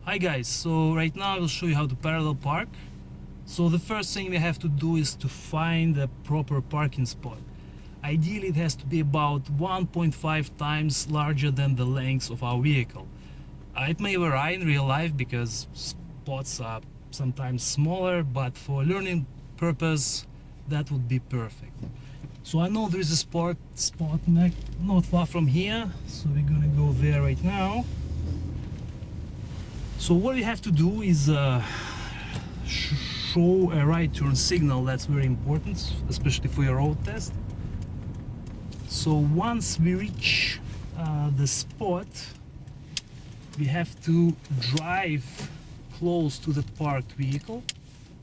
Hi guys, so right now I will show you how to parallel park. So the first thing we have to do is to find a proper parking spot. Ideally it has to be about 1.5 times larger than the length of our vehicle. It may vary in real life because spots are sometimes smaller, but for learning purpose that would be perfect. So I know there is a spot not far from here, so we're gonna go there right now. So what you have to do is show a right turn signal. That's very important, especially for your road test. So once we reach the spot, we have to drive close to the parked vehicle,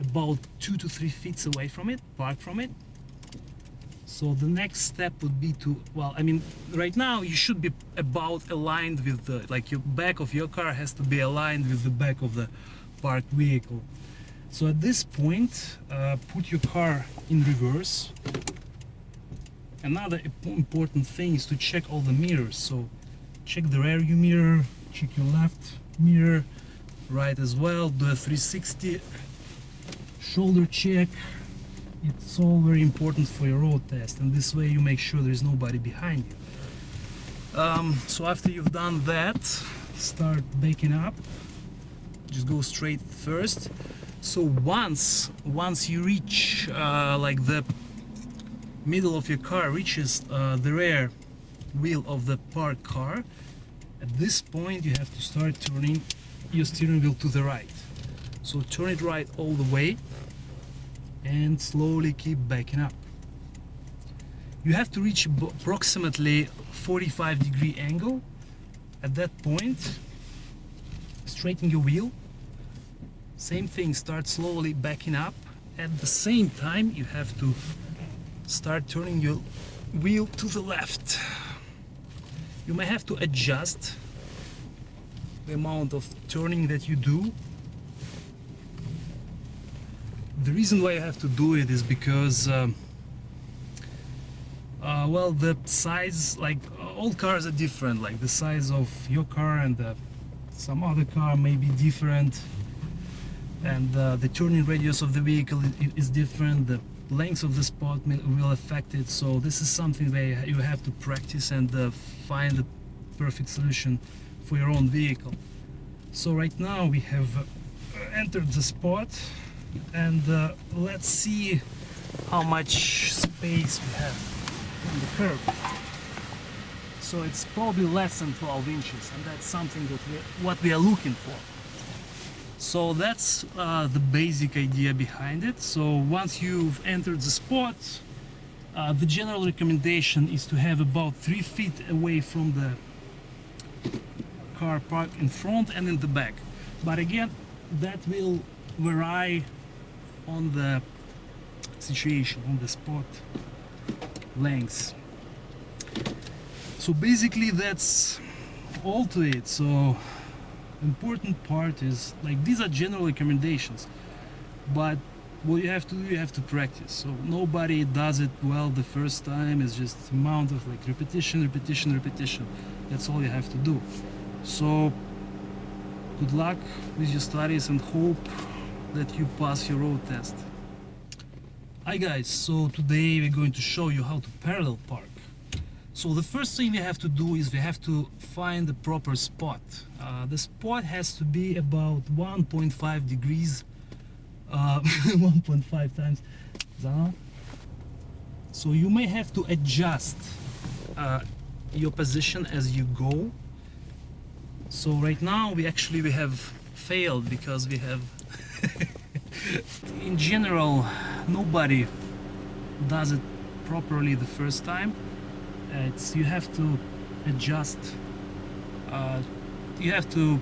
about 2 to 3 feet away from it, park from it. So the next step would be to, well, I mean, right now you should be about aligned with the, like your back of your car has to be aligned with the back of the parked vehicle. So at this point, put your car in reverse. Another important thing is to check all the mirrors. So check the rear view mirror, check your left mirror, right as well, do a 360 shoulder check. It's all very important for your road test, and this way you make sure there is nobody behind you. So after you've done that, start backing up. Just go straight first. So once you reach like the middle of your car reaches the rear wheel of the parked car, at this point you have to start turning your steering wheel to the right. So turn it right all the way and slowly keep backing up. You have to reach approximately 45-degree angle. At that point, straighten your wheel. Same thing, start slowly backing up. At the same time, you have to start turning your wheel to the left. You may have to adjust the amount of turning that you do. The reason why you have to do it is because well, the size, like all cars are different, like the size of your car and some other car may be different, and the turning radius of the vehicle is different, the length of the spot will affect it. So this is something where you have to practice and find the perfect solution for your own vehicle. So right now we have entered the spot, and let's see how much space we have on the curb. So it's probably less than 12 inches, and that's something that what we are looking for. So that's the basic idea behind it. So once you've entered the spot, the general recommendation is to have about 3 feet away from the car parked in front and in the back. But again, that will vary on the situation, on the spot lengths. So basically that's all to it. So important part is, like, these are general recommendations, but what you have to do, you have to practice. So nobody does it well the first time. It's just amount of like repetition. That's all you have to do. So good luck with your studies and hope that you pass your road test. Hi guys, so today we're going to show you how to parallel park. So the first thing we have to do is we have to find the proper spot. The spot has to be about 1.5 degrees, 1.5 times. So you may have to adjust your position as you go. So right now we have failed because we have in general nobody does it properly the first time. You have to adjust, you have to